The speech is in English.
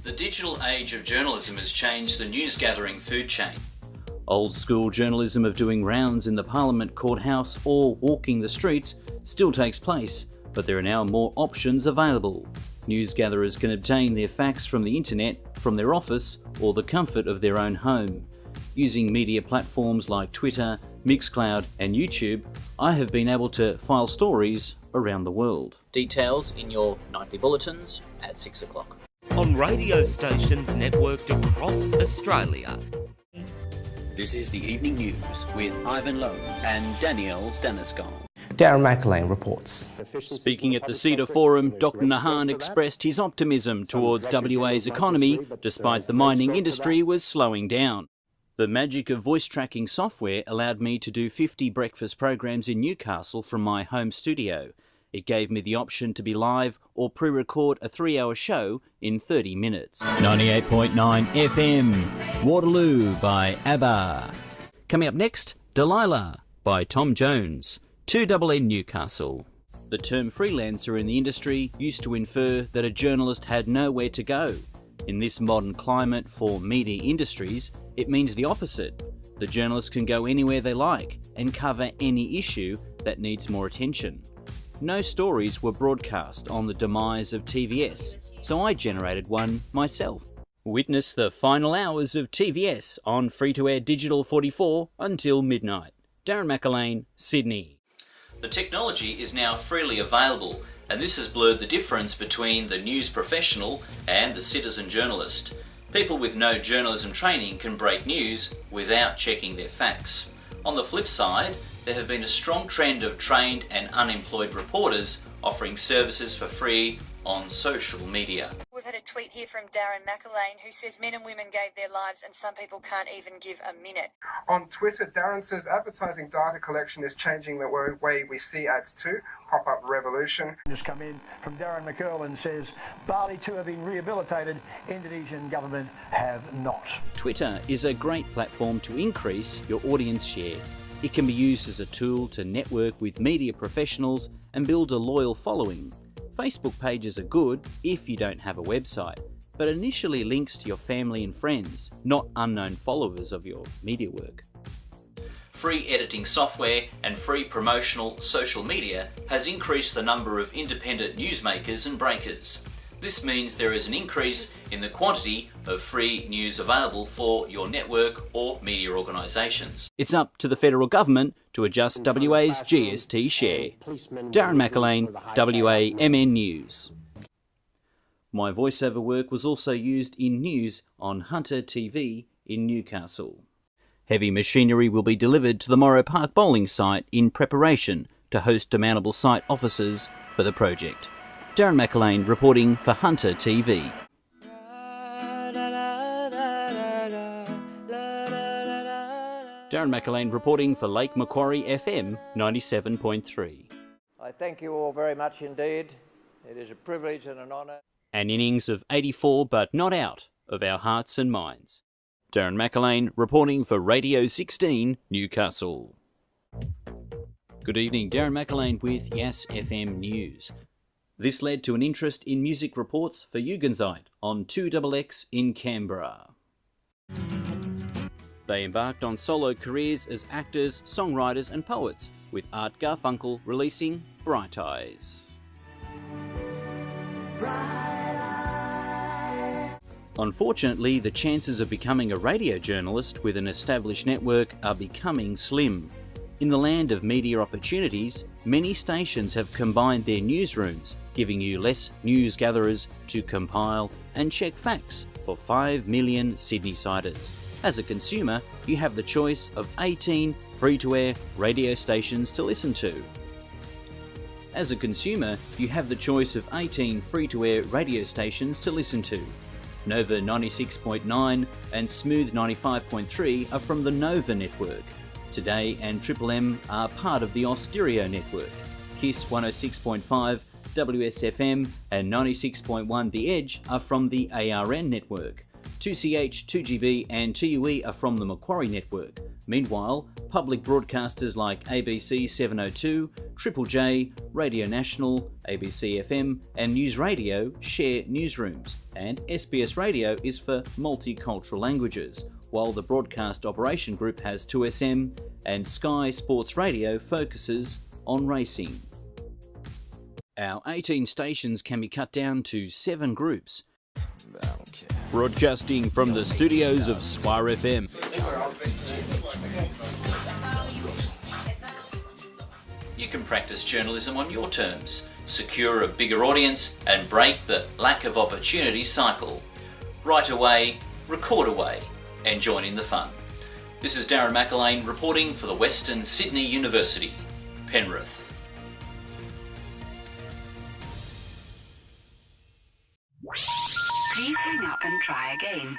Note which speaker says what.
Speaker 1: The digital age of journalism has changed the news-gathering food chain.
Speaker 2: Old school journalism of doing rounds in the Parliament courthouse or walking the streets still takes place, but there are now more options available. News gatherers can obtain their facts from the internet, from their office, or the comfort of their own home. Using media platforms like Twitter, Mixcloud and YouTube, I have been able to file stories around the world. Details in your nightly bulletins at 6 o'clock.
Speaker 3: On radio stations networked across Australia.
Speaker 2: This is the Evening News with Ivan Lowe and Danielle Staniskov.
Speaker 4: Darren McAlane reports.
Speaker 2: Speaking at the Cedar Forum, Dr Nahan expressed his optimism towards WA's economy despite the mining industry was slowing down. The magic of voice tracking software allowed me to do 50 breakfast programs in Newcastle from my home studio. It gave me the option to be live or pre-record a 3-hour show in 30 minutes. 98.9 FM, Waterloo by ABBA. Coming up next, Delilah by Tom Jones, 2NN Newcastle. The term freelancer in the industry used to infer that a journalist had nowhere to go. In this modern climate for media industries, it means the opposite. The journalist can go anywhere they like and cover any issue that needs more attention. No stories were broadcast on the demise of TVS, so I generated one myself. Witness the final hours of TVS on free-to-air Digital 44 until midnight. Darren McAlane, Sydney.
Speaker 1: The technology is now freely available, and this has blurred the difference between the news professional and the citizen journalist. People with no journalism training can break news without checking their facts. On the flip side, there have been a strong trend of trained and unemployed reporters offering services for free on social media.
Speaker 5: We've had a tweet here from Darren McAlane who says men and women gave their lives and some people can't even give a minute.
Speaker 6: On Twitter, Darren says advertising data collection is changing the way we see ads too. Pop-up revolution.
Speaker 7: Just come in from Darren McAlane says Bali too have been rehabilitated, Indonesian government have not.
Speaker 2: Twitter is a great platform to increase your audience share. It can be used as a tool to network with media professionals and build a loyal following. Facebook pages are good if you don't have a website, but initially links to your family and friends, not unknown followers of your media work.
Speaker 1: Free editing software and free promotional social media has increased the number of independent newsmakers and breakers. This means there is an increase in the quantity of free news available for your network or media organisations.
Speaker 2: It's up to the federal government to adjust WA's GST share. Darren McAlane, WAMN News. My voiceover work was also used in news on Hunter TV in Newcastle. Heavy machinery will be delivered to the Morrow Park bowling site in preparation to host demountable site officers for the project. Darren McAlane reporting for Hunter TV. Darren McAlane reporting for Lake Macquarie FM 97.3.
Speaker 8: I thank you all very much indeed. It is a privilege and an honour.
Speaker 2: An innings of 84 but not out of our hearts and minds. Darren McAlane reporting for Radio 16 Newcastle. Good evening, Darren McAlane with Yass FM News. This led to an interest in music reports for Jugendzeit on 2XX in Canberra. They embarked on solo careers as actors, songwriters and poets, with Art Garfunkel releasing Bright Eyes. Unfortunately, the chances of becoming a radio journalist with an established network are becoming slim. In the land of media opportunities, many stations have combined their newsrooms, giving you less news gatherers to compile and check facts for 5 million Sydney-siders. As a consumer, you have the choice of 18 free-to-air radio stations to listen to. As a consumer, you have the choice of 18 free-to-air radio stations to listen to. Nova 96.9 and Smooth 95.3 are from the Nova network. Today and Triple M are part of the Austereo network. KISS 106.5, WSFM and 96.1 The Edge are from the ARN network. 2CH, 2GB and TUE are from the Macquarie network. Meanwhile, public broadcasters like ABC 702, Triple J, Radio National, ABC FM and News Radio share newsrooms, and SBS Radio is for multicultural languages, while the Broadcast Operation Group has 2SM and Sky Sports Radio focuses on racing. Our 18 stations can be cut down to 7 groups. Broadcasting from the studios of Swar FM.
Speaker 1: You can practice journalism on your terms, secure a bigger audience and break the lack of opportunity cycle. Write away, record away and join in the fun. This is Darren McElwain reporting for the Western Sydney University, Penrith.
Speaker 9: Please hang up and try again.